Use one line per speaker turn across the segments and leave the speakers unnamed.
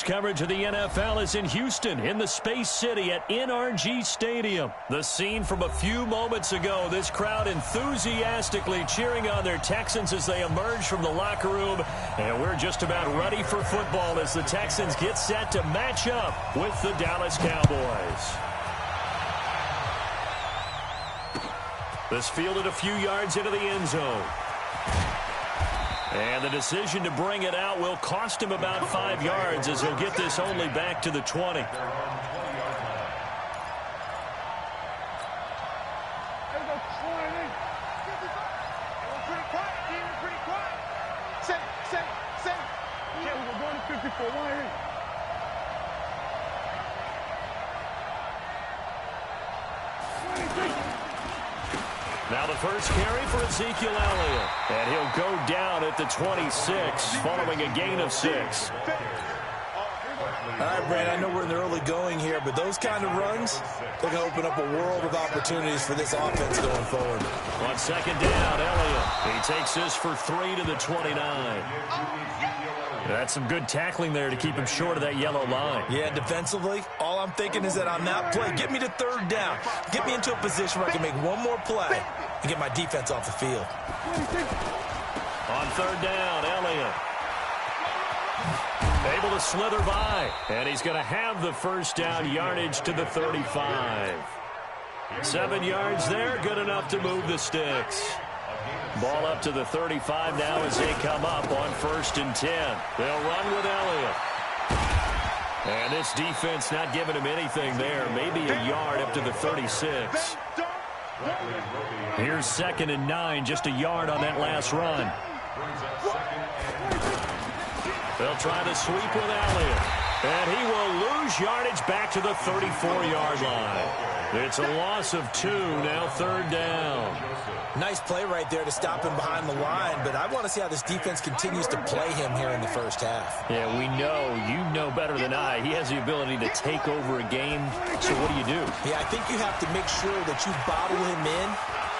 Coverage of the NFL is in Houston, in the Space City at NRG Stadium. The scene from a few moments ago, this crowd enthusiastically cheering on their Texans as they emerge from the locker room. And we're just about ready for football as the Texans get set to match up with the Dallas Cowboys. This fielded a few yards into the end zone. And the decision to bring it out will cost him about 5 yards as he'll get this only back to the 20. Now the first carry for Ezekiel Elliott. And he'll go down at the 26 following a gain of 6.
All right, Brad, I know we're in the early going here, but those kind of runs, they're going to open up a world of opportunities for this offense going forward.
On second down, Elliott. He takes this for 3 to the 29. That's some good tackling there to keep him short of that yellow line.
Yeah, defensively, all I'm thinking is that on that play, get me to third down. Get me into a position where I can make one more play and get my defense off the field.
On third down, Elliott. Able to slither by, and he's going to have the first down, yardage to the 35. 7 yards there, good enough to move the sticks. Ball up to the 35 now as they come up on 1st and 10. They'll run with Elliott. And this defense not giving him anything there. Maybe a yard up to the 36. Here's 2nd and 9, just a yard on that last run. They'll try to sweep with Elliott. And he will lose yardage back to the 34-yard line. It's a loss of 2, now 3rd down.
Nice play right there to stop him behind the line, but I want to see how this defense continues to play him here in the first half.
Yeah, we know, you know better than I, he has the ability to take over a game, so what do?
Yeah, I think you have to make sure that you bottle him in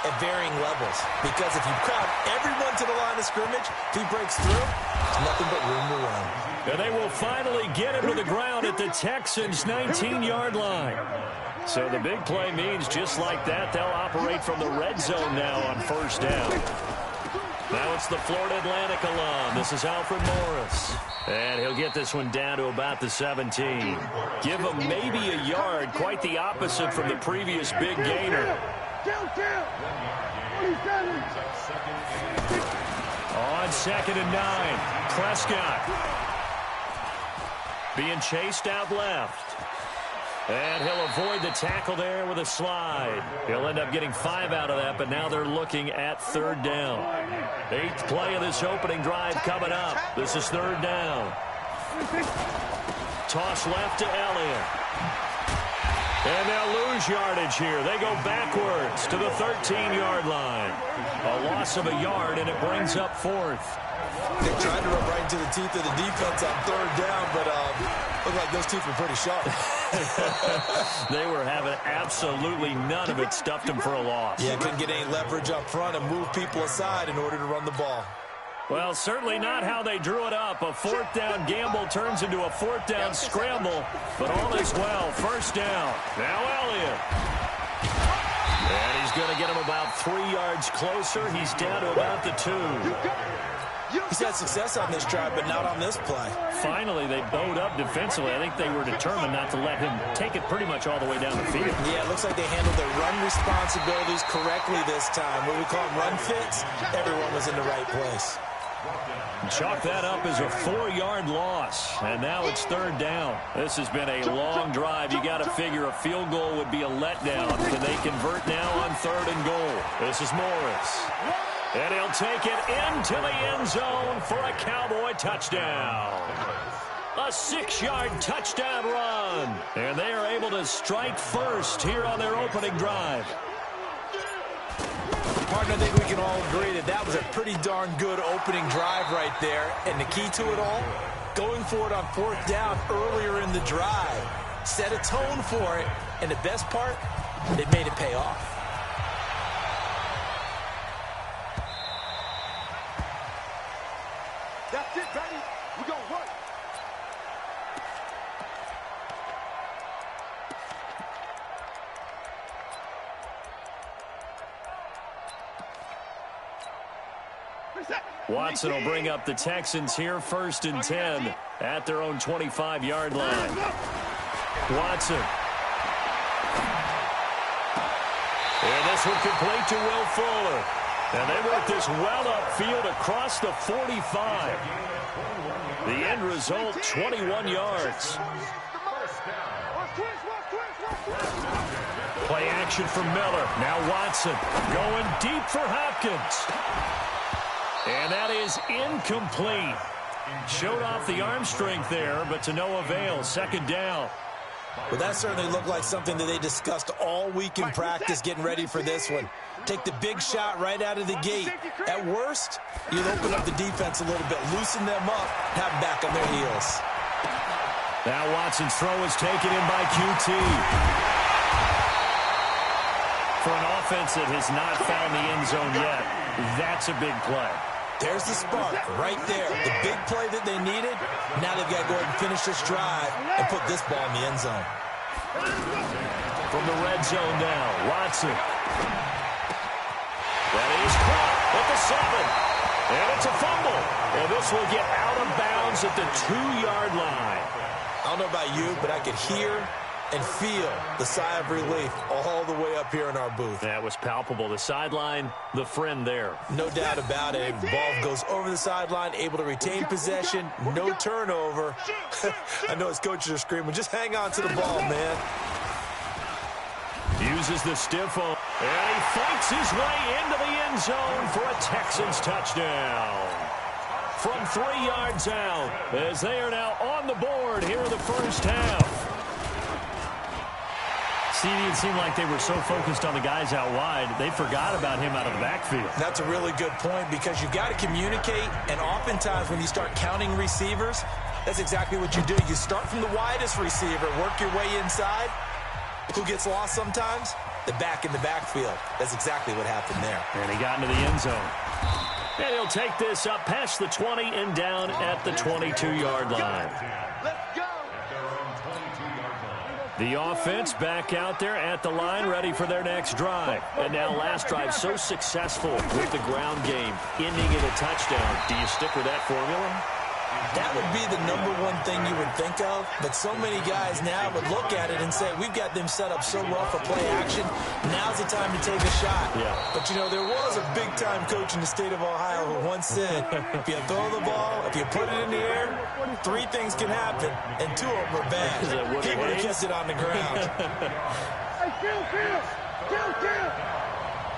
at varying levels, because if you crowd everyone to the line of scrimmage, if he breaks through, there's nothing but room to run.
And they will finally get him to the ground at the Texans' 19-yard line. So the big play means just like that, they'll operate from the red zone now on 1st down. Now it's the Florida Atlantic alum. This is Alfred Morris. And he'll get this one down to about the 17. Give him maybe a yard, quite the opposite from the previous big gainer. On 2nd and 9, Prescott being chased out left. And he'll avoid the tackle there with a slide. He'll end up getting 5 out of that, but now they're looking at 3rd down. 8th play of this opening drive coming up. This is 3rd down. Toss left to Elliott. And they'll lose yardage here. They go backwards to the 13-yard line. A loss of a yard, and it brings up 4th.
They tried to run right into the teeth of the defense on 3rd down, but looked like those teeth were pretty sharp.
They were having absolutely none of it, stuffed them for a loss.
Yeah, couldn't get any leverage up front and move people aside in order to run the ball.
Well, certainly not how they drew it up. A 4th down gamble turns into a 4th down scramble, but all is well. 1st down. Now Elliott. And he's going to get him about 3 yards closer. He's down to about the 2.
He's had success on this drive, but not on this play.
Finally, they bowed up defensively. I think they were determined not to let him take it pretty much all the way down the field.
Yeah, it looks like they handled their run responsibilities correctly this time. What we call them run fits, everyone was in the right place.
Chalk that up as a 4-yard loss, and now it's 3rd down. This has been a long drive. You got to figure a field goal would be a letdown. Can they convert now on 3rd and goal? This is Morris. And he'll take it into the end zone for a Cowboy touchdown. A 6-yard touchdown run. And they are able to strike first here on their opening drive.
Partner, I think we can all agree that that was a pretty darn good opening drive right there. And the key to it all, going for it on 4th down earlier in the drive. Set a tone for it. And the best part, they made it pay off. That's it, baby. We're going to work.
Watson will bring up the Texans here, 1st and 10 at their own 25-yard line. Watson. And this one complete to Will Fuller. And they work this well upfield across the 45. The end result, 21 yards. Play action for Miller. Now Watson going deep for Hopkins. And that is incomplete. Showed off the arm strength there, but to no avail. 2nd down.
Well, that certainly looked like something that they discussed all week in practice getting ready for this one. Take the big shot right out of the gate. At worst, you'll open up the defense a little bit, loosen them up, have them back on their heels.
Now Watson's throw is taken in by QT. For an offense that has not found the end zone yet, that's a big play.
There's the spark right there. The big play that they needed. Now they've got to go ahead and finish this drive and put this ball in the end zone.
From the red zone now, Watson. That is caught at the 7. And it's a fumble. And this will get out of bounds at the 2-yard line.
I don't know about you, but I could hear and feel the sigh of relief all the way up here in our booth.
That was palpable. The sideline, the friend there.
No doubt about it. The ball goes over the sideline, able to retain possession, no turnover. I know his coaches are screaming, just hang on to the ball, man.
Uses the stiff arm, and he fights his way into the end zone for a Texans touchdown. From 3 yards out, as they are now on the board here in the first half. It seemed like they were so focused on the guys out wide, they forgot about him out of the backfield.
That's a really good point because you've got to communicate, and oftentimes when you start counting receivers, that's exactly what you do. You start from the widest receiver, work your way inside. Who gets lost sometimes? The back in the backfield. That's exactly what happened there.
And he got into the end zone. And he'll take this up past the 20 and down at the 22-yard line. The offense back out there at the line, ready for their next drive. And now last drive so successful with the ground game, ending in a touchdown. Do you stick with that formula?
That would be the #1 thing you would think of, but so many guys now would look at it and say, we've got them set up so well for play action, now's the time to take a shot.
Yeah.
But, you know, there was a big-time coach in the state of Ohio who once said, if you throw the ball, if you put it in the air, 3 things can happen, and 2 of them are bad. He would have kissed it on the ground.
Hey, kill!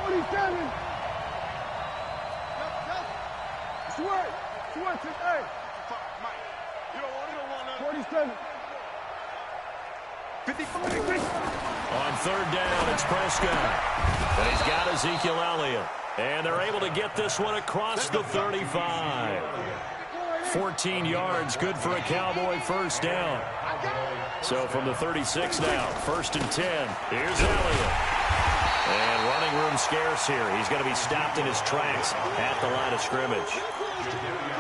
47! Sweat! Hey! 47.
On 3rd down, it's Prescott. And he's got Ezekiel Elliott. And they're able to get this one across the 35. 14 yards, good for a Cowboy first down. So from the 36 now, 1st and 10. Here's Elliott. And running room scarce here. He's going to be stopped in his tracks at the line of scrimmage.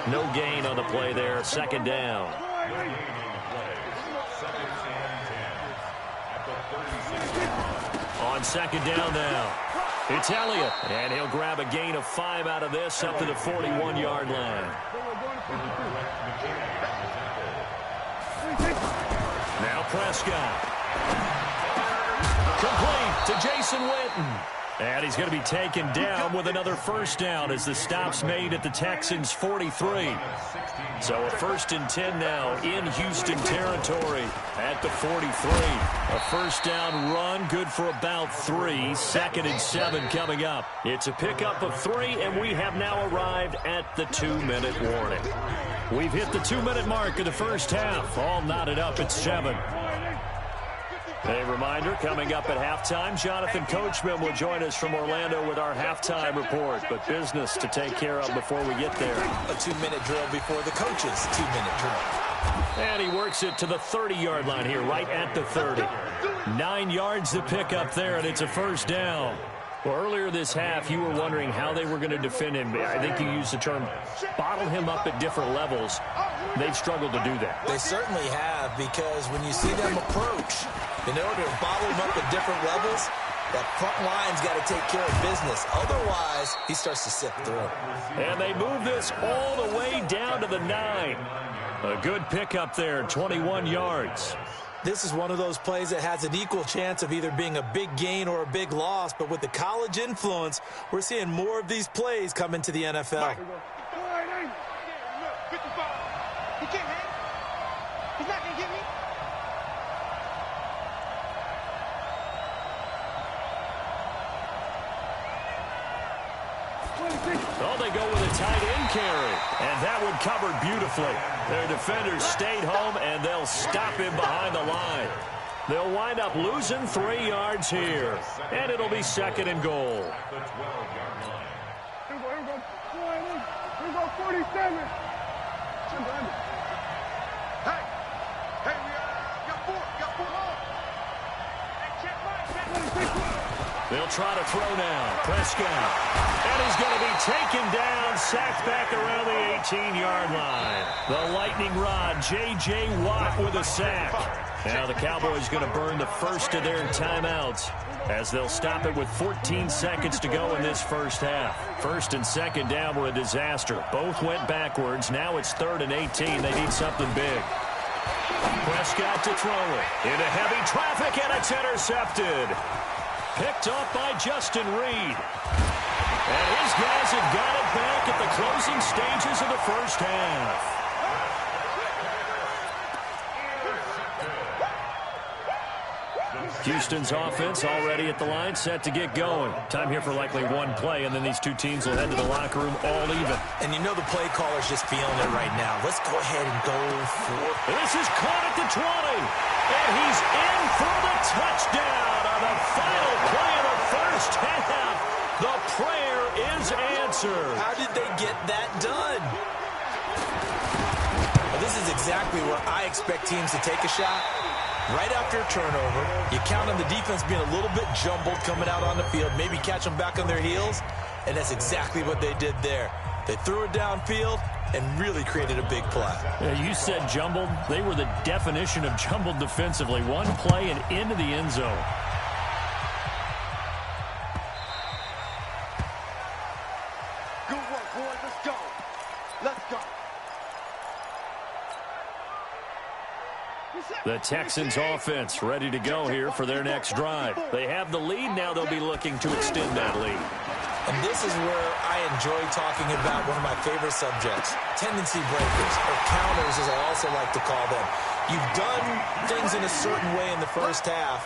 No gain on the play there, 2nd down. On 2nd down now, it's Elliott, and he'll grab a gain of 5 out of this up to the 41-yard line. Now Prescott. Complete to Jason Witten. And he's going to be taken down with another first down as the stop's made at the Texans' 43. So a 1st and 10 now in Houston territory at the 43. A first down run, good for about 3. 2nd and 7 coming up. It's a pickup of 3, and we have now arrived at the 2-minute warning. We've hit the 2-minute mark of the first half, all knotted up at 7. A reminder, coming up at halftime, Jonathan Coachman will join us from Orlando with our halftime report, but business to take care of before we get there.
A 2-minute drill before the coach's 2-minute drill.
And he works it to the 30-yard line here, right at the 30. 9 yards to pick up there, and it's a first down. Well, earlier this half, you were wondering how they were going to defend him. I think you used the term bottle him up at different levels. They've struggled to do that.
They certainly have, because when you see them approach, in order to bottle him up at different levels, That front line's got to take care of business. Otherwise, he starts to sift through.
And they move this all the way down to the 9. A good pickup there, 21 yards.
This is one of those plays that has an equal chance of either being a big gain or a big loss. But with the college influence, we're seeing more of these plays come into the NFL.
He can't hang. He's not going to get me.
Oh, they go with a tight end carry. And that one covered beautifully. Their defenders stayed home, and they'll stop him behind the line. They'll wind up losing 3 yards here. And it'll be 2nd and goal.
Here we go. 47. Hey, we got 4.
They'll try to throw now. Prescott. And he's going to be taken down, sacked back around the 18-yard line. The lightning rod, J.J. Watt with a sack. Now the Cowboys going to burn the first of their timeouts as they'll stop it with 14 seconds to go in this first half. 1st and 2nd down were a disaster. Both went backwards. Now it's 3rd and 18. They need something big. Prescott to throw it. Into heavy traffic, and it's intercepted. Picked up by Justin Reed. And his guys have got it back at the closing stages of the first half. Houston's offense already at the line, set to get going. Time here for likely one play, and then these two teams will head to the locker room all even.
And you know the play caller's just feeling it right now. Let's go ahead and go for it.
This is caught at the 20. And he's in for the touchdown on the final play of the first half. The prayer is answered.
How did they get that done? Well, this is exactly where I expect teams to take a shot. Right after a turnover, you count on the defense being a little bit jumbled coming out on the field, maybe catch them back on their heels, and that's exactly what they did there. They threw it downfield and really created a big play.
Yeah, you said jumbled. They were the definition of jumbled defensively. One play and into the end zone.
Good work, boys. Let's go. Let's go.
The Texans offense ready to go here for their next drive. They have the lead. Now they'll be looking to extend that lead.
And this is where I enjoy talking about one of my favorite subjects, tendency breakers, or counters as I also like to call them. You've done things in a certain way in the first half,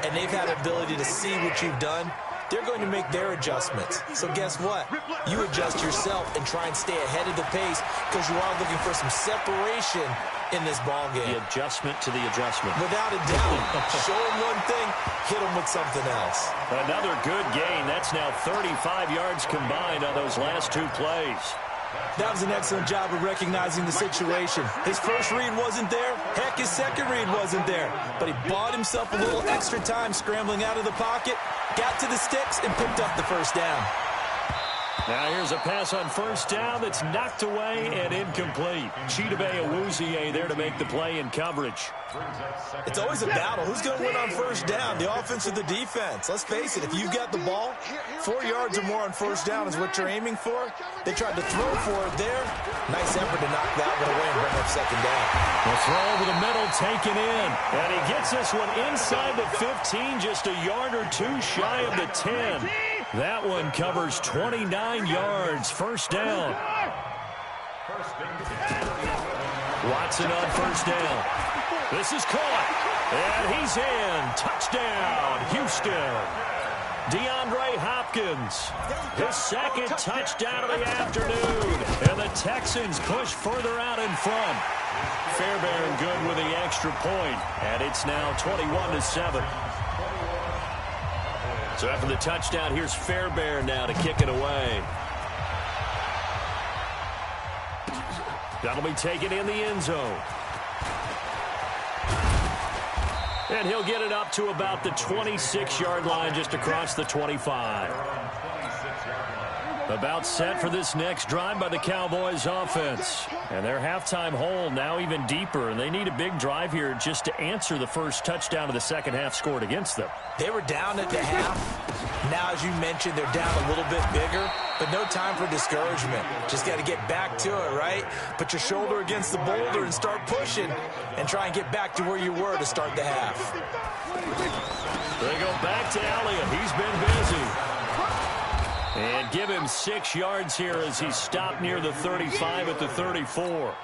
and they've had the ability to see what you've done. They're going to make their adjustments. So guess what? You adjust yourself and try and stay ahead of the pace because you are looking for some separation in this ball game.
The adjustment to the adjustment.
Without a doubt. Show them one thing, hit them with something else.
Another good gain. That's now 35 yards combined on those last two plays.
That was an excellent job of recognizing the situation. His first read wasn't there. Heck, his second read wasn't there. But he bought himself a little extra time scrambling out of the pocket, got to the sticks, and picked up the first down.
Now here's a pass on first down that's knocked away and incomplete. Chidobe Awuzie there to make the play in coverage.
It's always a battle. Who's going to win on first down, the offense or the defense? Let's face it, if you've got the ball, 4 yards or more on first down is what you're aiming for. They tried to throw for it there. Nice effort to knock that one away and bring up second down.
The throw over the middle taken in. And he gets this one inside the 15, just a yard or two shy of the 10. That one covers 29 yards. First down. Watson on first down. This is caught. And he's in. Touchdown, Houston. DeAndre Hopkins. His second touchdown of the afternoon. And the Texans push further out in front. Fairbairn good with the extra point. And it's now 21-7. So after the touchdown, here's Fairbairn now to kick it away. That'll be taken in the end zone. And he'll get it up to about the 26-yard line, just across the 25. About set for this next drive by the Cowboys offense. And their halftime hole now even deeper, and they need a big drive here just to answer the first touchdown of the second half scored against them.
They were down at the half. Now, as you mentioned, they're down a little bit bigger, but no time for discouragement. Just got to get back to it, right? Put your shoulder against the boulder and start pushing and try and get back to where you were to start the half.
They go back to Elliott. He's been busy. And give him 6 yards here as he's stopped near the 35 at the 34.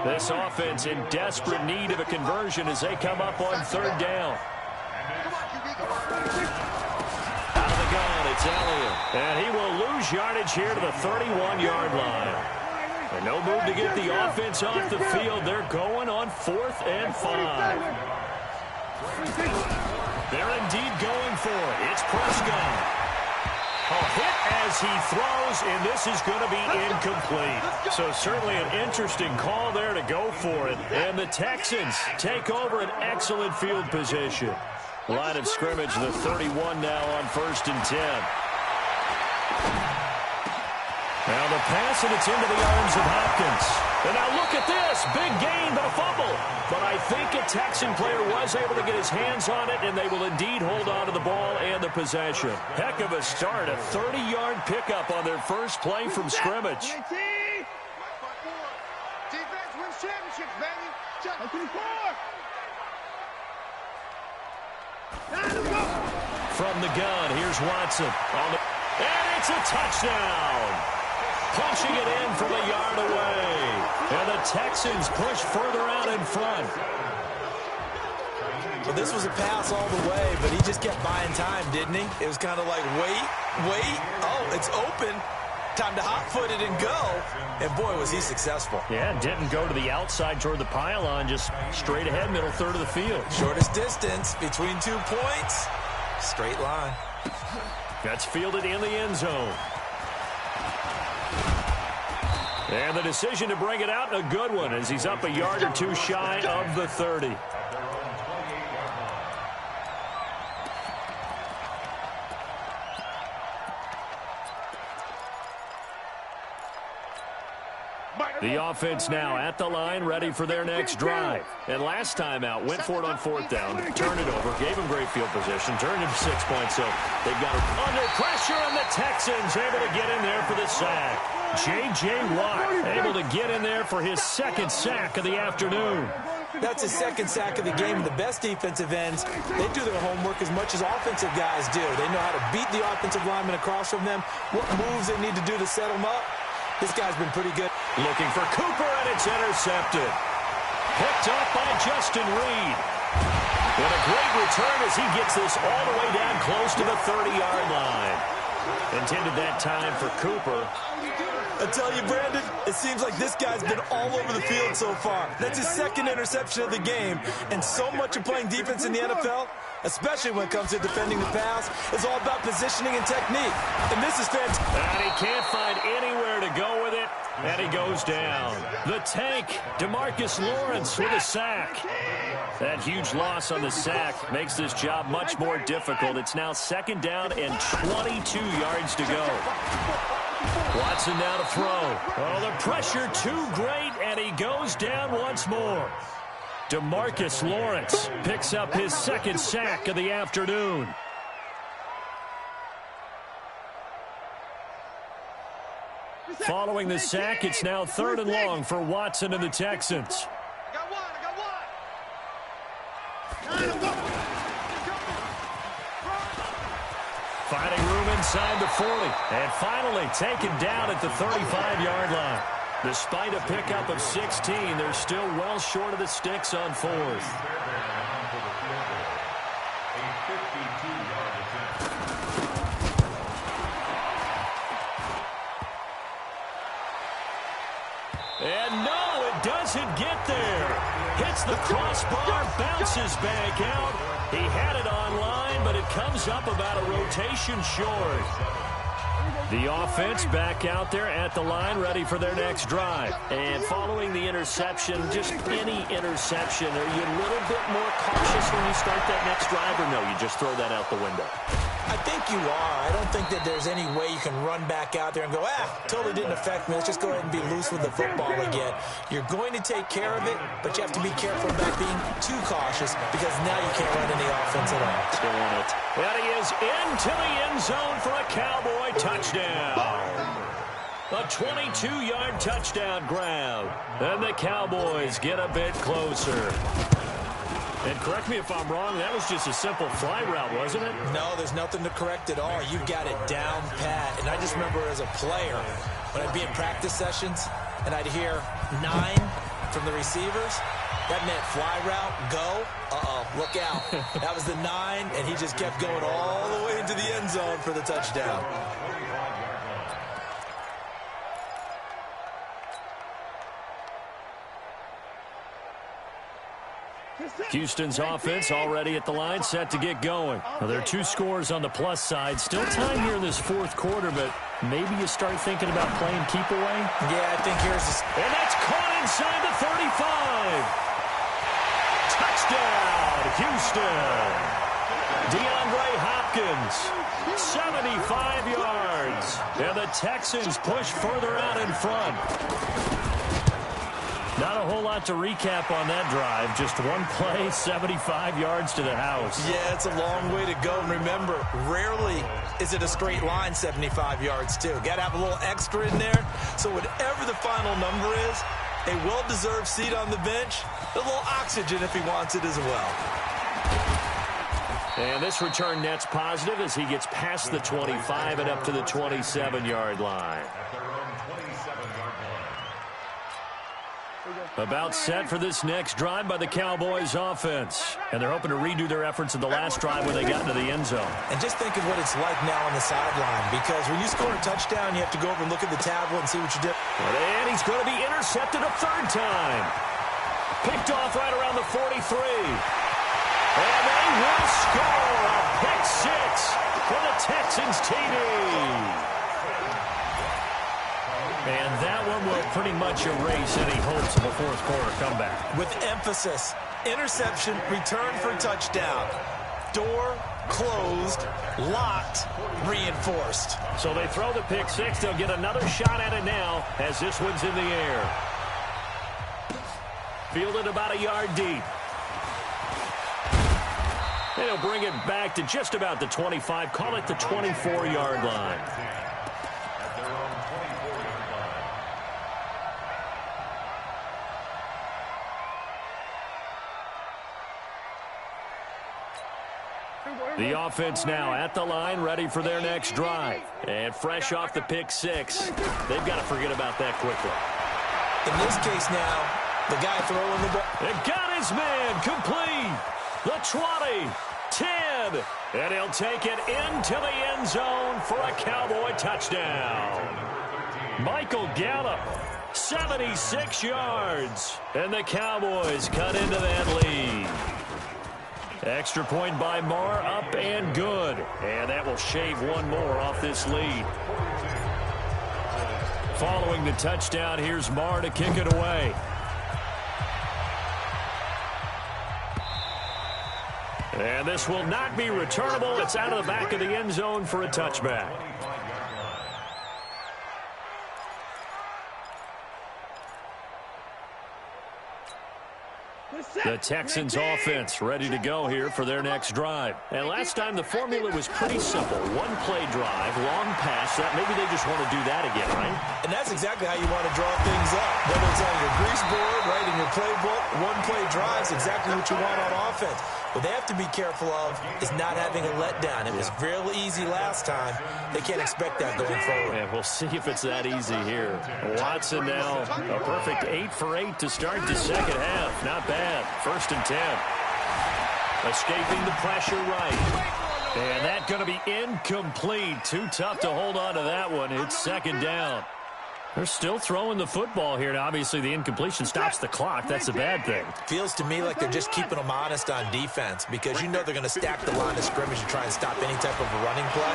This offense in desperate need of a conversion as they come up on third down. Out of the gun, it's Elliott. And he will lose yardage here to the 31-yard line. And no move to get the offense off the field. They're going on 4th and 5. They're indeed going for it. It's Prescott. A hit as he throws, and this is going to be incomplete. So certainly an interesting call there to go for it. And the Texans take over an excellent field position. Line of scrimmage, the 31 now on 1st and 10. Now the pass, and it's into the arms of Hopkins. And now look at this. Big gain, but a fumble. But I think a Texan player was able to get his hands on it, and they will indeed hold on to the ball and the possession. Heck of a start. A 30-yard pickup on their first play from scrimmage.
Defense wins championships, baby.
From the gun, here's Watson. And it's a touchdown. Punching it in from a yard away. And the Texans push further out in front.
Well, this was a pass all the way, but he just kept buying time, didn't he? It was kind of like, wait. Oh, it's open. Time to hot-foot it and go. And, boy, was he successful.
Yeah, didn't go to the outside toward the pylon, just straight ahead, middle third of the field.
Shortest distance between 2 points. Straight line.
That's fielded in the end zone. And the decision to bring it out, a good one, as he's up a yard or two shy of the 30. The offense now at the line, ready for their next drive. And last time out, went for it on 4th down, turned it over, gave him great field position, turned it to 6 points. So they've got it under pressure, and the Texans able to get in there for the sack. J.J. Watt able to get in there for his 2nd sack of the afternoon.
That's his 2nd sack of the game. And the best defensive ends, they do their homework as much as offensive guys do. They know how to beat the offensive lineman across from them, what moves they need to do to set them up. This guy's been pretty good.
Looking for Cooper, and it's intercepted. Picked up by Justin Reed. And a great return as he gets this all the way down close to the 30-yard line. Intended that time for Cooper.
I tell you, Brandon, it seems like this guy's been all over the field so far. That's his 2nd interception of the game. And so much of playing defense in the NFL, especially when it comes to defending the pass, is all about positioning and technique. And this is fantastic.
And he can't find anywhere to go with it, and he goes down. The tank, DeMarcus Lawrence with a sack. That huge loss on the sack makes this job much more difficult. It's now 2nd down and 22 yards to go. Watson now to throw. Oh, the pressure too great, and he goes down once more. DeMarcus Lawrence picks up his 2nd sack of the afternoon. Following the sack, it's now 3rd and long for Watson and the Texans. Finding room inside the 40. And finally taken down at the 35-yard line. Despite a pickup of 16, they're still well short of the sticks on 4th. And no, it doesn't get there. Hits the crossbar, bounces back out. He had it online, but it comes up about a rotation short. The offense back out there at the line, ready for their next drive. And following the interception, just any interception, are you a little bit more cautious when you start that next drive, or no, you just throw that out the window?
I think you are. I don't think that there's any way you can run back out there and go, totally didn't affect me. Let's just go ahead and be loose with the football again. You're going to take care of it, but you have to be careful about being too cautious because now you can't run any offense at all.
Still on it. And he is into the end zone for a Cowboy touchdown. A 22-yard touchdown grab. And the Cowboys get a bit closer. And correct me if I'm wrong, that was just a simple fly route, wasn't it?
No, there's nothing to correct at all. You got it down pat. And I just remember as a player, when I'd be in practice sessions, and I'd hear 9 from the receivers, that meant fly route, go, look out. That was the 9, and he just kept going all the way into the end zone for the touchdown.
Houston's offense already at the line, set to get going. Well, there are 2 scores on the plus side. Still time here in this fourth quarter, but maybe you start thinking about playing keep away?
Yeah, I think here's the...
And that's caught inside the 35. Touchdown, Houston. DeAndre Hopkins, 75 yards. And the Texans push further out in front. Not a whole lot to recap on that drive. Just one play, 75 yards to the house.
Yeah, it's a long way to go. And remember, rarely is it a straight line 75 yards, too. Got to have a little extra in there. So whatever the final number is, a well-deserved seat on the bench, a little oxygen if he wants it as well.
And this return net's positive as he gets past the 25 and up to the 27-yard line. About set for this next drive by the Cowboys offense. And they're hoping to redo their efforts in the last drive when they got into the end zone.
And just think of what it's like now on the sideline, because when you score a touchdown, you have to go over and look at the tablet and see what you did.
And he's going to be intercepted a 3rd time. Picked off right around the 43. And they will score a pick 6 for the Texans TD. And that one will pretty much erase any hopes of a fourth quarter comeback.
With emphasis, interception, return for touchdown. Door closed, locked, reinforced.
So they throw the pick 6. They'll get another shot at it now as this one's in the air. Fielded about a yard deep. And he'll bring it back to just about the 25. Call it the 24-yard line. The offense now at the line, ready for their next drive. And fresh off the pick 6. They've got to forget about that quickly.
In this case now, the guy throwing the ball.
It got his man complete. The 20, 10. And he'll take it into the end zone for a Cowboy touchdown. Michael Gallup, 76 yards. And the Cowboys cut into that lead. Extra point by Marr, up and good. And that will shave one more off this lead. Following the touchdown, here's Marr to kick it away. And this will not be returnable. It's out of the back of the end zone for a touchback. The Texans offense ready to go here for their next drive. And last time the formula was pretty simple. One play drive, long pass. That maybe they just want to do that again, right?
And that's exactly how you want to draw things up. Whether it's on your grease board, right, in your playbook, one play drives, exactly what you want on offense. What they have to be careful of is not having a letdown. It was real easy last time. They can't expect that going forward.
And we'll see if it's that easy here. Watson now a perfect 8 for 8 to start the second half. Not bad. 1st and 10. Escaping the pressure right. And that's going to be incomplete. Too tough to hold on to that one. It's 2nd down. They're still throwing the football here. Now, obviously, the incompletion stops the clock. That's a bad thing.
Feels to me like they're just keeping them honest on defense because you know they're going to stack the line of scrimmage and try and stop any type of a running play.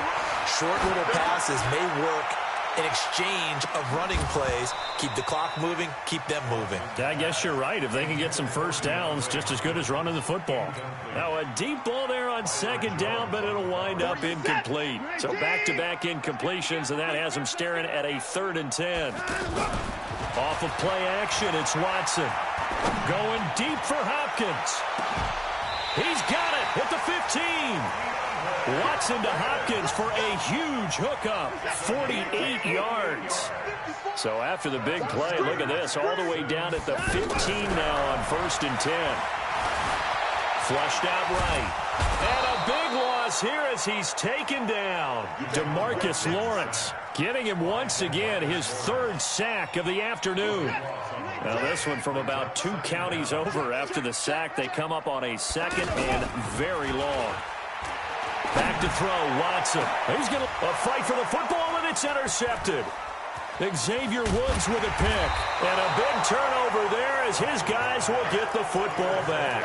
Short little passes may work an exchange of running plays. Keep the clock moving, keep them moving.
I guess you're right. If they can get some first downs, just as good as running the football. Now a deep ball there on second down, but it'll wind up incomplete. So back-to-back incompletions, and that has them staring at a 3rd and 10. Off of play action, it's Watson. Going deep for Hopkins. He's got it at the 15. Watson to Hopkins for a huge hookup, 48 yards. So after the big play, look at this, all the way down at the 15 now on 1st and 10. Flushed out right. And a big loss here as he's taken down. DeMarcus Lawrence getting him once again his 3rd sack of the afternoon. Now this one from about 2 counties over after the sack. They come up on a 2nd and very long. Back to throw, Watson. He's going to fight for the football, and it's intercepted. Xavier Woods with a pick. And a big turnover there as his guys will get the football back.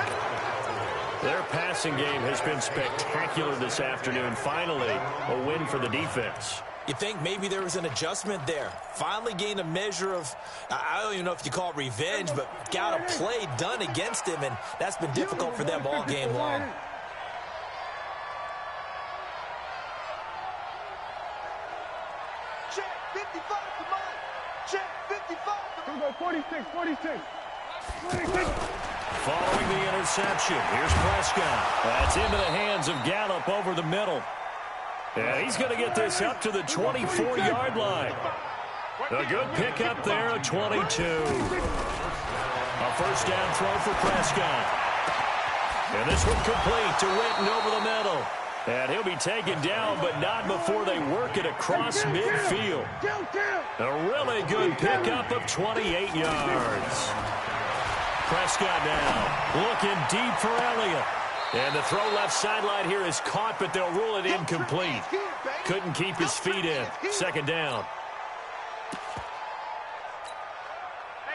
Their passing game has been spectacular this afternoon. Finally, a win for the defense.
You think maybe there was an adjustment there. Finally gained a measure of, I don't even know if you call it revenge, but got a play done against him, and that's been difficult for them all game long.
Check 55 to mine. Check 55 to mine. 46.
Following the interception, here's Prescott. That's into the hands of Gallup over the middle. Yeah, he's going to get this up to the 24-yard line. A good pickup there, a 22. A first down throw for Prescott. And this one complete to Witten over the middle. And he'll be taken down, but not before they work it across midfield. A really good pickup of 28 yards. Prescott now looking deep for Elliott. And the throw left sideline here is caught, but they'll rule it incomplete. Couldn't keep his feet in. 2nd down.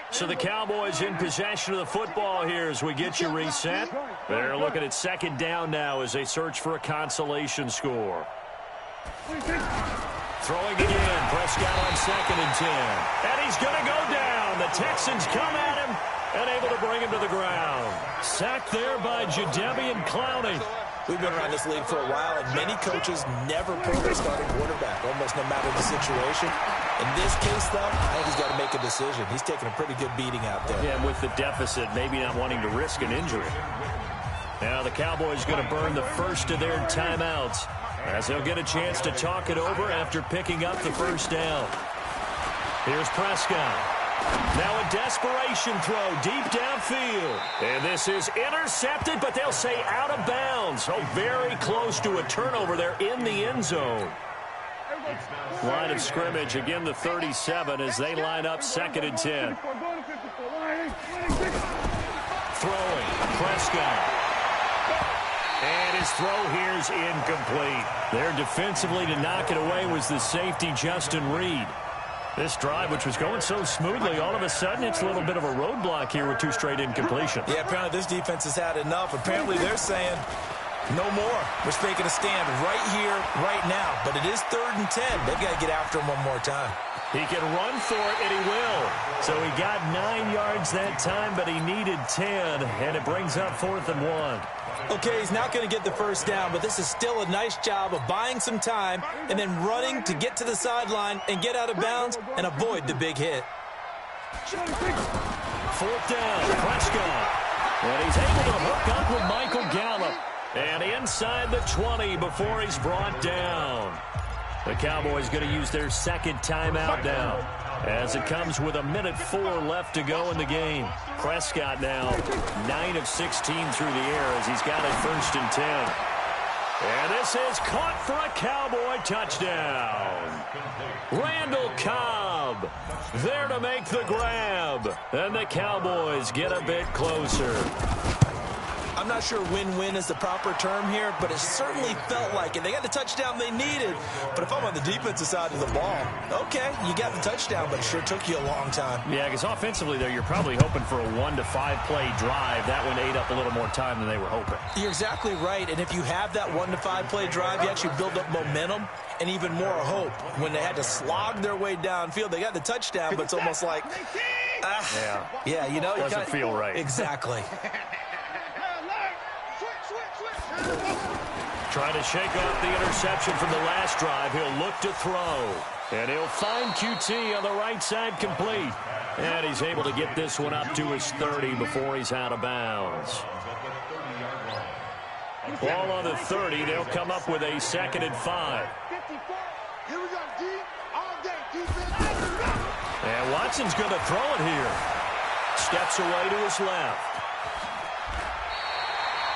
So the Cowboys in possession of the football here as we get you reset. They're looking at 2nd down now as they search for a consolation score. Throwing again. Prescott on 2nd and 10. And he's going to go down. The Texans come at him and able to bring him to the ground. Sacked there by Jadeveon Clowney.
We've been around this league for a while, and many coaches never pull their starting quarterback, almost no matter the situation. In this case, though, I think he's got to make a decision. He's taking a pretty good beating out there.
Yeah, with the deficit, maybe not wanting to risk an injury. Now the Cowboys going to burn the first of their timeouts as they'll get a chance to talk it over after picking up the first down. Here's Prescott. Now a desperation throw deep downfield. And this is intercepted, but they'll say out of bounds. So very close to a turnover there in the end zone. Line of scrimmage, again the 37 as they line up 2nd and 10. Throwing, Prescott. And his throw here's incomplete. There defensively to knock it away was the safety, Justin Reed. This drive, which was going so smoothly, all of a sudden it's a little bit of a roadblock here with 2 straight incompletions.
Yeah, apparently this defense has had enough. Apparently they're saying no more. We're taking a stand right here, right now. But it is 3rd and 10. They've got to get after him one more time.
He can run for it, and he will. So he got 9 yards that time, but he needed 10, and it brings up 4th and 1.
Okay, he's not going to get the first down, but this is still a nice job of buying some time and then running to get to the sideline and get out of bounds and avoid the big hit.
4th down, Prescott. And he's able to hook up with Michael Gallup. And inside the 20 before he's brought down. The Cowboys going to use their 2nd timeout now as it comes with 1:04 left to go in the game. Prescott now 9 of 16 through the air as he's got a 1st and 10. And this is caught for a Cowboy touchdown. Randall Cobb there to make the grab. And the Cowboys get a bit closer.
I'm not sure win-win is the proper term here, but it certainly felt like it. They got the touchdown they needed, but if I'm on the defensive side of the ball, okay, you got the touchdown, but it sure took you a long time.
Yeah, because offensively there, you're probably hoping for a 1 to 5 play drive. That one ate up a little more time than they were hoping.
You're exactly right, and if you have that 1 to 5 play drive, you actually build up momentum and even more hope. When they had to slog their way downfield, they got the touchdown, but it's almost like, yeah, you know,
doesn't feel right.
Exactly.
Trying to shake off the interception from the last drive. He'll look to throw. And he'll find QT on the right side complete. And he's able to get this one up to his 30 before he's out of bounds. Ball on the 30. They'll come up with a 2nd and 5. And Watson's going to throw it here. Steps away to his left.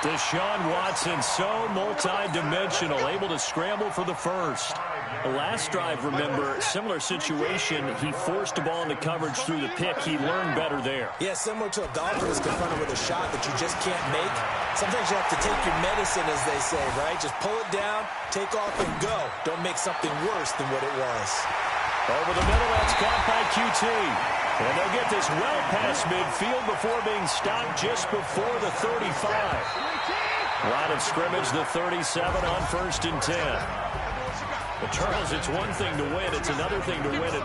Deshaun Watson, so multi-dimensional, able to scramble for the first. The last drive, remember, similar situation. He forced the ball into coverage through the pick. He learned better there.
Yeah, similar to a golfer that's confronted with a shot that you just can't make. Sometimes you have to take your medicine, as they say, right? Just pull it down, take off, and go. Don't make something worse than what it was.
Over the middle, that's caught by QT. And they'll get this well past midfield before being stopped just before the 35. Line of scrimmage, the 37 on 1st and 10. But Charles, it's one thing to win. It's another thing to win it.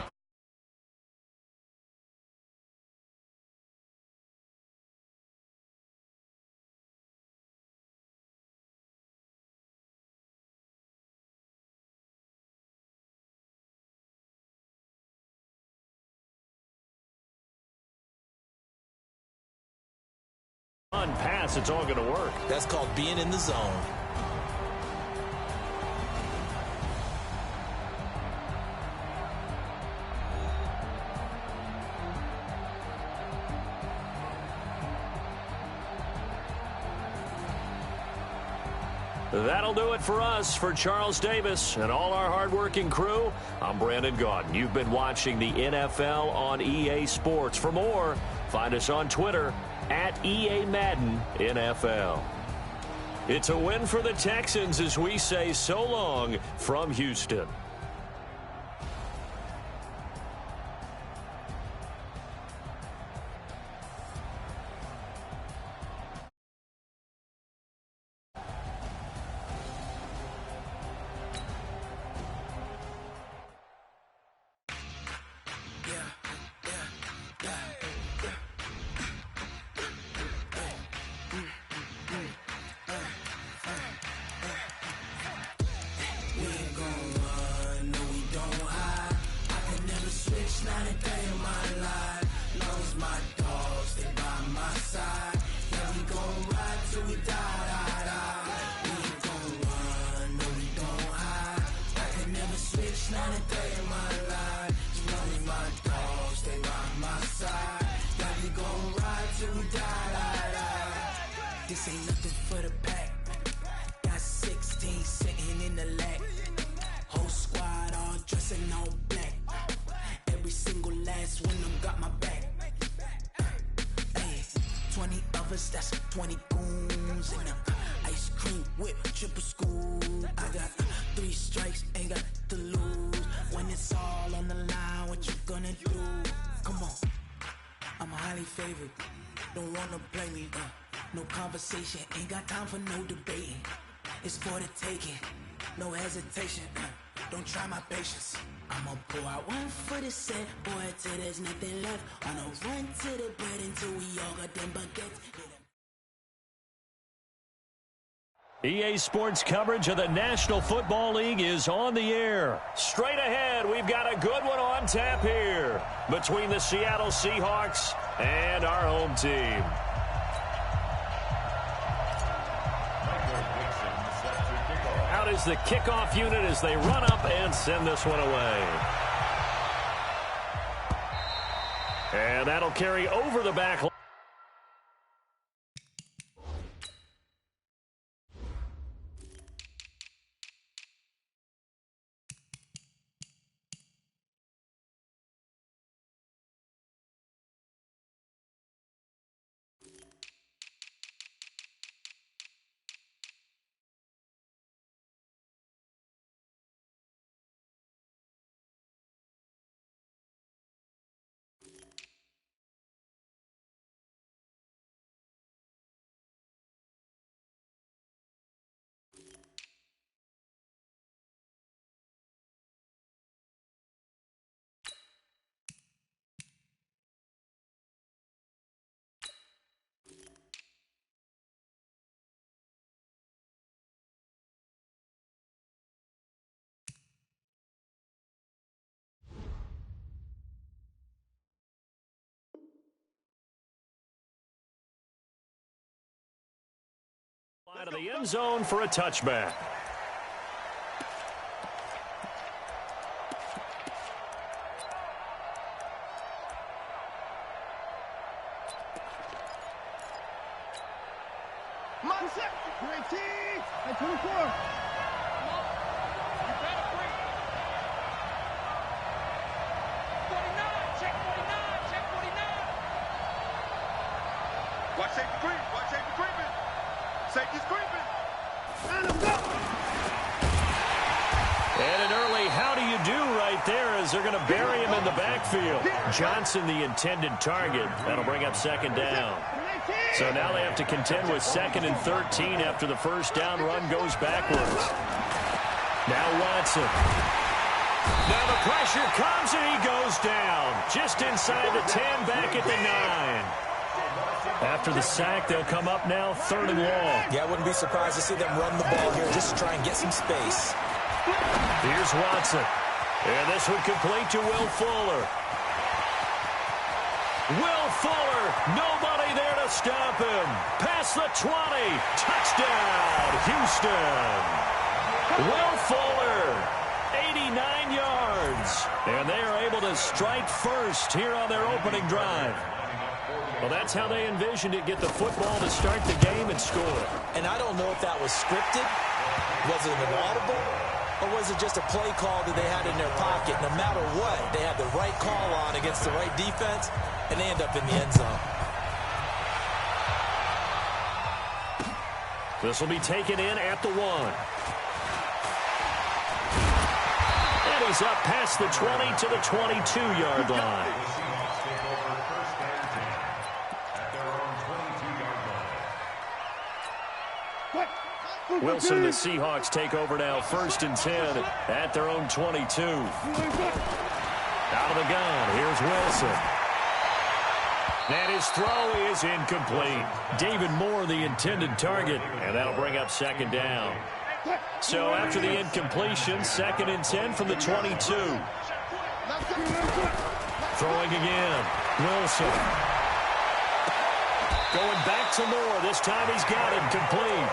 On pass, it's all going to work.
That's called being in the zone.
That'll do it for us. For Charles Davis and all our hardworking crew, I'm Brandon Gaudin. You've been watching the NFL on EA Sports. For more, find us on Twitter at EA Madden NFL. It's a win for the Texans as we say so long from Houston.
This ain't nothing for the pack. Got 16 sitting in the lap. Whole squad all dressing all black. Every single last one of them got my back. Hey, 20 of us, that's 20 goons. And ice cream whip, triple school. I got 3 strikes, ain't got to lose. When it's all on the line, what you gonna do? Come on, I'm highly favored. Don't wanna play me, no conversation, ain't got time for no debating. It's for the taking, no hesitation. Don't try my patience. I'ma pour out one for the set, boy, till there's nothing left. On a run to the bread until we all got them baguettes.
EA Sports coverage of the National Football League is on the air. Straight ahead, we've got a good one on tap here between the Seattle Seahawks and our home team. Out is the kickoff unit as they run up and send this one away. And that'll carry over the back line. Out of the end zone for a touchback.
Watch safety creep. Watch safety creeping. Safety's creeping. Let him go.
And an early how do you do right there as they're going to bury him in the backfield. Johnson, the intended target. That'll bring up second down. So now they have to contend with 2nd and 13 after the first down run goes backwards. Now Watson. Now the pressure comes and he goes down. Just inside the 10, back at the 9. After the sack, they'll come up now 3rd and long.
Yeah, I wouldn't be surprised to see them run the ball here just to try and get some space.
Here's Watson. And this one complete to Will Fuller. Will Fuller, nobody there to stop him. Past the 20, touchdown, Houston. Will Fuller, 89 yards. And they are able to strike first here on their opening drive. Well, that's how they envisioned it, get the football to start the game and score.
And I don't know if that was scripted, was it an audible, or was it just a play call that they had in their pocket? No matter what, they had the right call on against the right defense, and they end up in the end zone.
This will be taken in at the 1. And he's up past the 20 to the 22-yard line. Wilson, the Seahawks take over now, 1st and 10 at their own 22. Out of the gun, here's Wilson. And his throw is incomplete. David Moore, the intended target, and that'll bring up 2nd down. So after the incompletion, 2nd and 10 from the 22. Throwing again, Wilson. Going back to Moore. This time he's got it complete.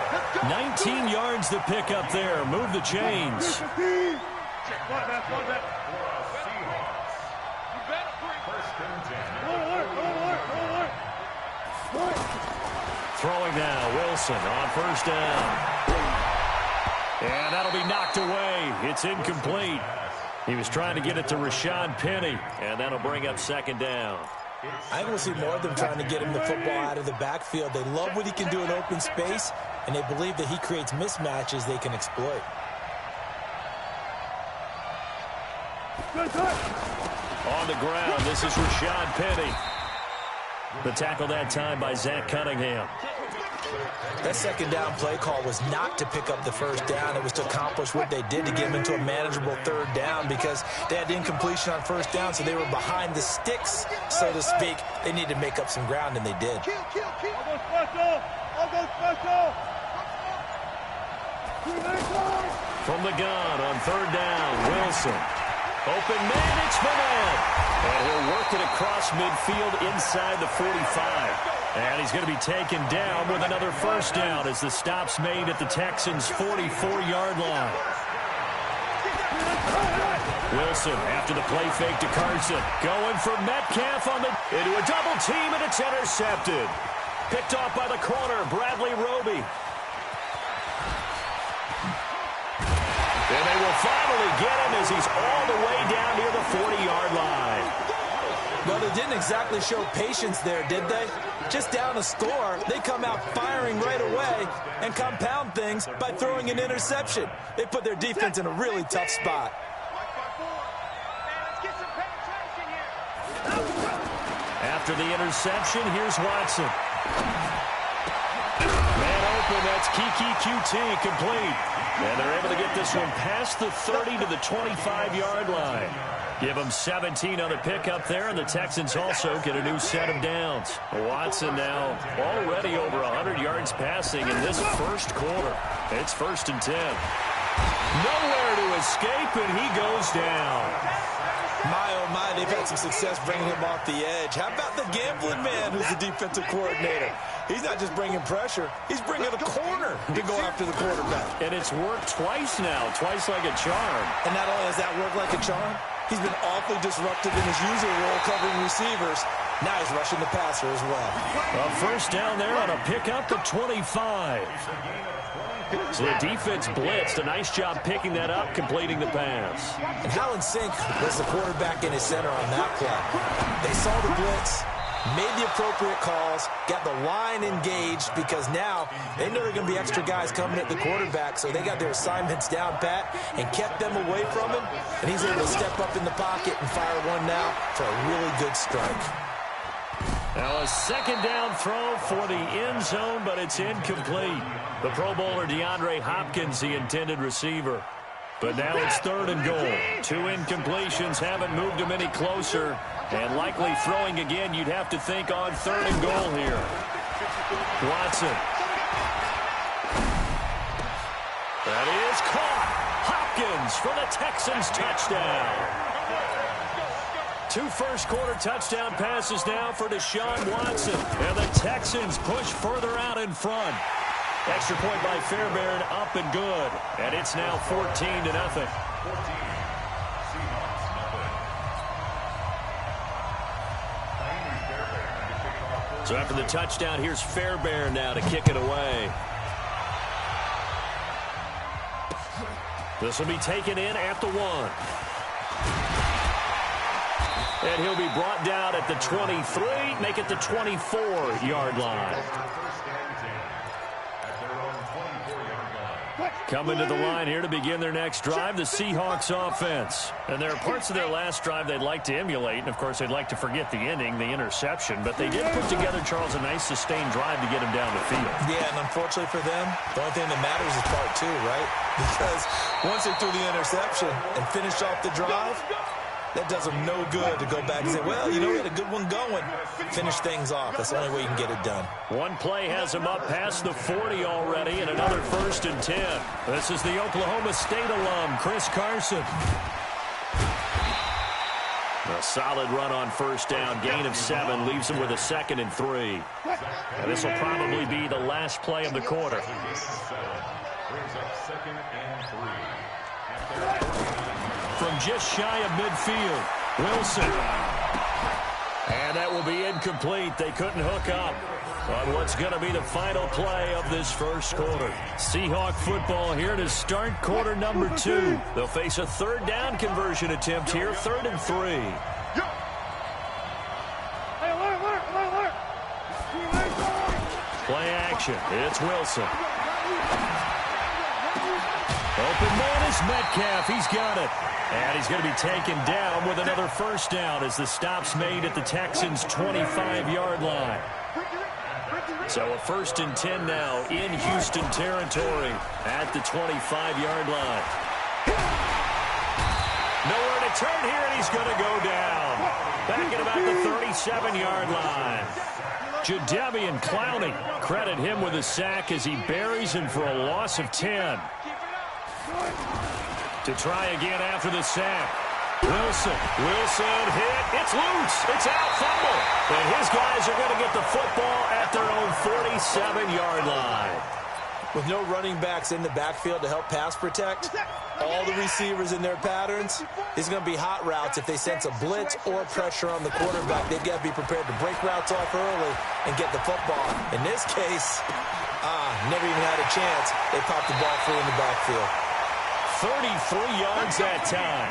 19 yards to pick up there. Move the chains. Throwing now, Wilson on 1st down. And that'll be knocked away. It's incomplete. He was trying to get it to Rashad Penny, and that'll bring up 2nd down.
I think we'll see more of them trying to get him the football out of the backfield. They love what he can do in open space, and they believe that he creates mismatches they can exploit.
On the ground, this is Rashad Penny. The tackle that time by Zach Cunningham.
That 2nd down play call was not to pick up the 1st down. It was to accomplish what they did to get them into a manageable 3rd down because they had incompletion on 1st down, so they were behind the sticks, so to speak. They needed to make up some ground, and they did.
From the gun on 3rd down, Wilson. Open man, it's Manette. And he'll work it across midfield inside the 45. And he's going to be taken down with another 1st down as the stop's made at the Texans' 44-yard line. Wilson after the play fake to Carson. Going for Metcalf into a double team, and it's intercepted. Picked off by the corner, Bradley Roby. And they will finally get him as he's all the way down near the 40-yard line.
Well, they didn't exactly show patience there, did they? Just down a score, they come out firing right away and compound things by throwing an interception. They put their defense in a really tough spot.
After the interception, here's Watson. Man open, that's Kiki QT, complete. And they're able to get this one past the 30 to the 25-yard line. Give them 17 on the pickup there, and the Texans also get a new set of downs. Watson now already over 100 yards passing in this first quarter. It's 1st and 10. Nowhere to escape, and he goes down.
My, oh my, they've had some success bringing him off the edge. How about the gambling man who's the defensive coordinator? He's not just bringing pressure, he's bringing a corner to go after the quarterback.
And it's worked twice now, twice like a charm.
And not only has that worked like a charm, he's been awfully disruptive in his usual role covering receivers. Now he's rushing the passer as well.
A first down there on a pickup at 25. So the defense blitzed. A nice job picking that up, completing the pass.
And how in sync was the quarterback in his center on that play? They saw the blitz, made the appropriate calls, got the line engaged because now they know there are going to be extra guys coming at the quarterback, so they got their assignments down pat and kept them away from him, and he's able to step up in the pocket and fire one now for a really good strike.
Now a second down throw for the end zone, but it's incomplete. The Pro Bowler DeAndre Hopkins, the intended receiver. But now it's third and goal. 2 incompletions haven't moved him any closer. And likely throwing again, you'd have to think on third and goal here. Watson. That is caught. Hopkins for the Texans touchdown. 2 first-quarter touchdown passes now for Deshaun Watson. And the Texans push further out in front. Extra point by Fairbairn, up and good. And it's now 14-0. So after the touchdown, here's Fairbairn now to kick it away. This will be taken in at the 1. And he'll be brought down at the 23, make it the 24-yard line. Coming to the line here to begin their next drive, the Seahawks offense. And there are parts of their last drive they'd like to emulate, and of course they'd like to forget the ending, the interception, but they did put together, Charles, a nice sustained drive to get him down the field.
Yeah, and unfortunately for them, the only thing that matters is part 2, right? Because once they threw the interception and finished off the drive, that does them no good to go back and say, well, you know, we had a good one going. Finish things off. That's the only way you can get it done. One play has him up past the 40 already, and another 1st and 10. This is the Oklahoma State alum, Chris Carson. A solid run on first down, gain of 7, leaves him with a 2nd and 3. And this will probably be the last play of the quarter. From just shy of midfield, Wilson. And that will be incomplete. They couldn't hook up on what's going to be the final play of this first quarter. Seahawk football here to start quarter number 2. They'll face a 3rd down conversion attempt here, 3rd and 3. Play action. It's Wilson. Open man is Metcalf. He's got it. And he's going to be taken down with another first down as the stop's made at the Texans' 25-yard line. So a 1st and 10 now in Houston territory at the 25-yard line. Nowhere to turn here, and he's going to go down. Back at about the 37-yard line. Jadeveon Clowney, credit him with a sack as he buries him for a loss of 10. To try again after the sack. Wilson hit. It's loose. It's out, fumble. And his guys are going to get the football at their own 47-yard line. With no running backs in the backfield to help pass protect, all the receivers in their patterns, it's going to be hot routes if they sense a blitz or pressure on the quarterback. They've got to be prepared to break routes off early and get the football. In this case, never even had a chance. They popped the ball free in the backfield. 33 yards that time.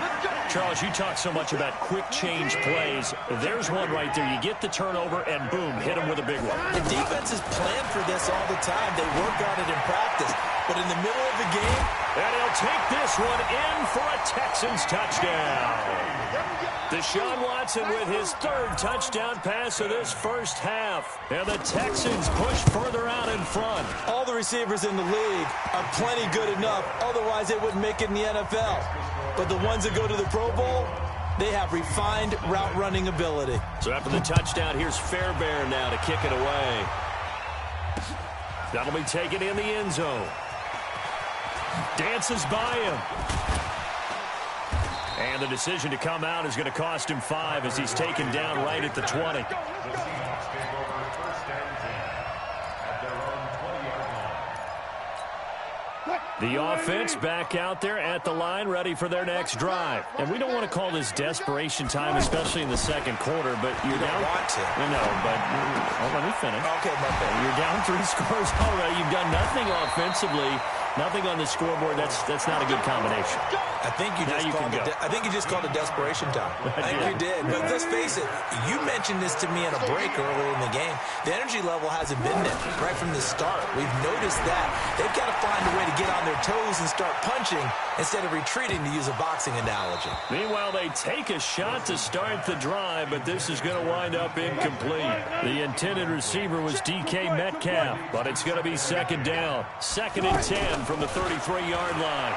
Charles, you talk so much about quick change plays. There's one right there. You get the turnover, and boom, hit him with a big one. The defenses plan for this all the time. They work on it in practice. But in the middle of the game, and he'll take this one in for a Texans touchdown. Deshaun Watson with his 3rd touchdown pass of this first half. And the Texans push further out in front. All the receivers in the league are plenty good enough. Otherwise, they wouldn't make it in the NFL. But the ones that go to the Pro Bowl, they have refined route running ability. So after the touchdown, here's Fairbairn now to kick it away. That'll be taken in the end zone. Dances by him.
And the decision to come out is going to cost him 5 as he's taken down right at the 20. The offense back out there at the line, ready for their next drive. And we don't want to call this desperation time, especially in the second quarter, but you're down.
Want to.
No, but let me finish.
Okay, my bad.
You're down 3 scores already. You've done nothing offensively, nothing on the scoreboard. That's not a good combination.
I think you just called it desperation time. I think you did. But let's face it, you mentioned this to me in a break earlier in the game. The energy level hasn't been there right from the start. We've noticed that. They've got to find a way to get on their toes and start punching instead of retreating, to use a boxing analogy.
Meanwhile, they take a shot to start the drive, but this is going to wind up incomplete. The intended receiver was DK Metcalf, but it's going to be second down. 2nd and 10 from the 33-yard line.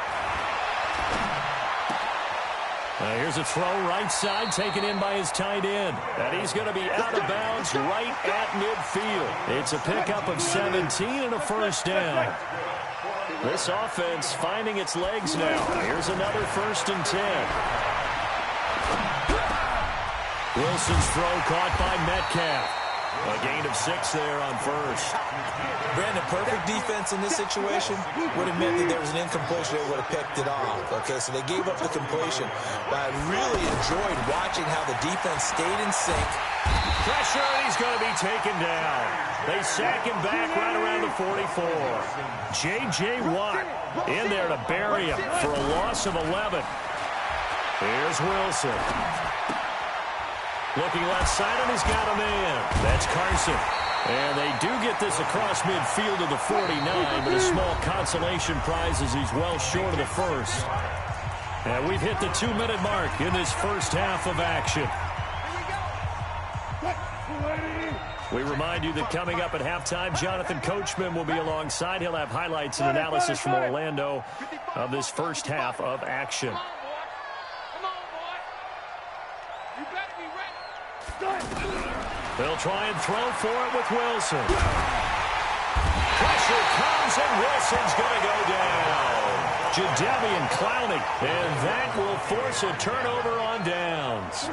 Here's a throw right side, taken in by his tight end. And he's going to be out of bounds right at midfield. It's a pickup of 17 and a first down. This offense finding its legs now. Here's another 1st and 10. Wilson's throw caught by Metcalf. A gain of 6 there on first.
Brandon, perfect defense in this situation would have meant that there was an incompletion. They would have picked it off. Okay, so they gave up the completion. But I really enjoyed watching how the defense stayed in sync.
Pressure, and he's going to be taken down. They sack him back right around the 44. J.J. Watt in there to bury him for a loss of 11. Here's Wilson. Looking left side, and he's got a man. That's Carson. And they do get this across midfield to the 49, but a small consolation prize as he's well short of the first. And we've hit the 2-minute mark in this first half of action. We remind you that coming up at halftime, Jonathan Coachman will be alongside. He'll have highlights and analysis from Orlando of this first half of action. They'll try and throw for it with Wilson. Pressure comes, and Wilson's going to go down. Jadeveon Clowney, and that will force a turnover on downs.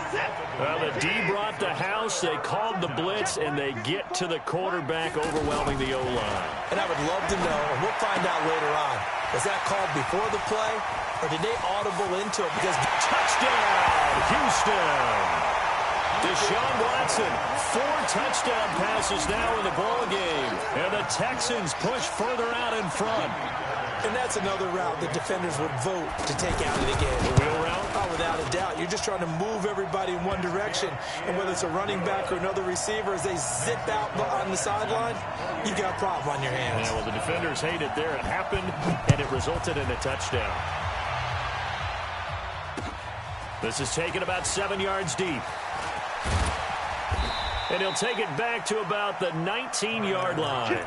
Well, the D brought the house. They called the blitz, and they get to the quarterback, overwhelming the O-line.
And I would love to know, and we'll find out later on, was that called before the play, or did they audible into it? Because
touchdown, Houston! Deshaun Watson, 4 touchdown passes now in the ball game. And the Texans push further out in front.
And that's another route that defenders would vote to take out of the game.
The wheel route?
Oh, without a doubt. You're just trying to move everybody in one direction. And whether it's a running back or another receiver, as they zip out on the sideline, you've got a problem on your hands.
Yeah, well, the defenders hate it there. It happened, and it resulted in a touchdown. This is taken about 7 yards deep. And he'll take it back to about the 19-yard line.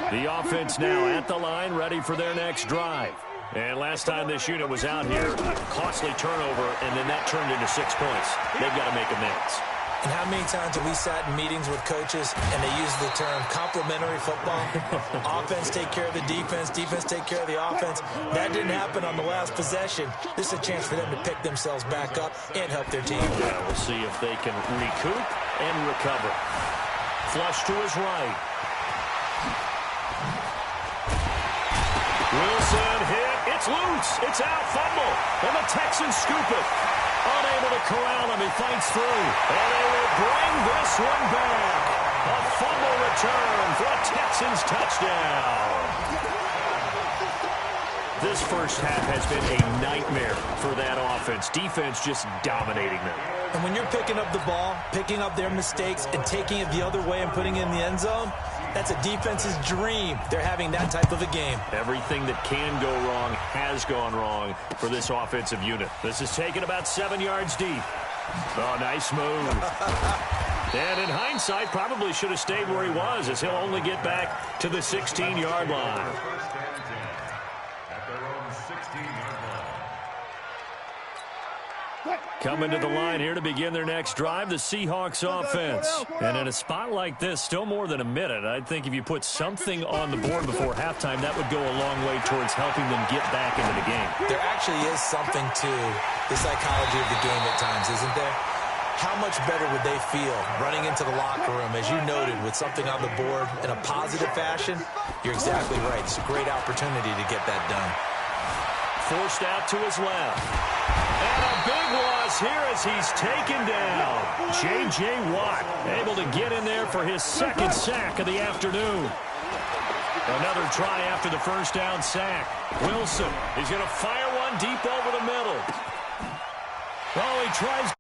The offense now at the line, ready for their next drive. And last time this unit was out here, costly turnover, and then that turned into 6 points. They've got to make amends.
And how many times have we sat in meetings with coaches and they use the term complementary football? Offense take care of the defense, defense take care of the offense. That didn't happen on the last possession. This is a chance for them to pick themselves back up and help their team.
Yeah, we'll see if they can recoup and recover. Flush to his right. Wilson hit. It's loose. It's out. Fumble. And the Texans scoop it. Unable to corral him. He fights through. And they will bring this one back. A fumble return for a Texans touchdown. This first half has been a nightmare for that offense. Defense just dominating them.
And when you're picking up the ball, picking up their mistakes, and taking it the other way and putting it in the end zone, that's a defense's dream. They're having that type of a game.
Everything that can go wrong has gone wrong for this offensive unit. This is taken about 7 yards deep. Oh, nice move. And in hindsight, probably should have stayed where he was, as he'll only get back to the 16-yard line. Coming to the line here to begin their next drive, the Seahawks offense. And in a spot like this, still more than a minute, I think if you put something on the board before halftime, that would go a long way towards helping them get back into the game.
There actually is something to the psychology of the game at times, isn't there? How much better would they feel running into the locker room, as you noted, with something on the board in a positive fashion? You're exactly right. It's a great opportunity to get that done.
Forced out to his left. And a big loss here as he's taken down. J.J. Watt able to get in there for his second sack of the afternoon. Another try after the first down sack. Wilson, he's going to fire one deep over the middle. Oh, he tries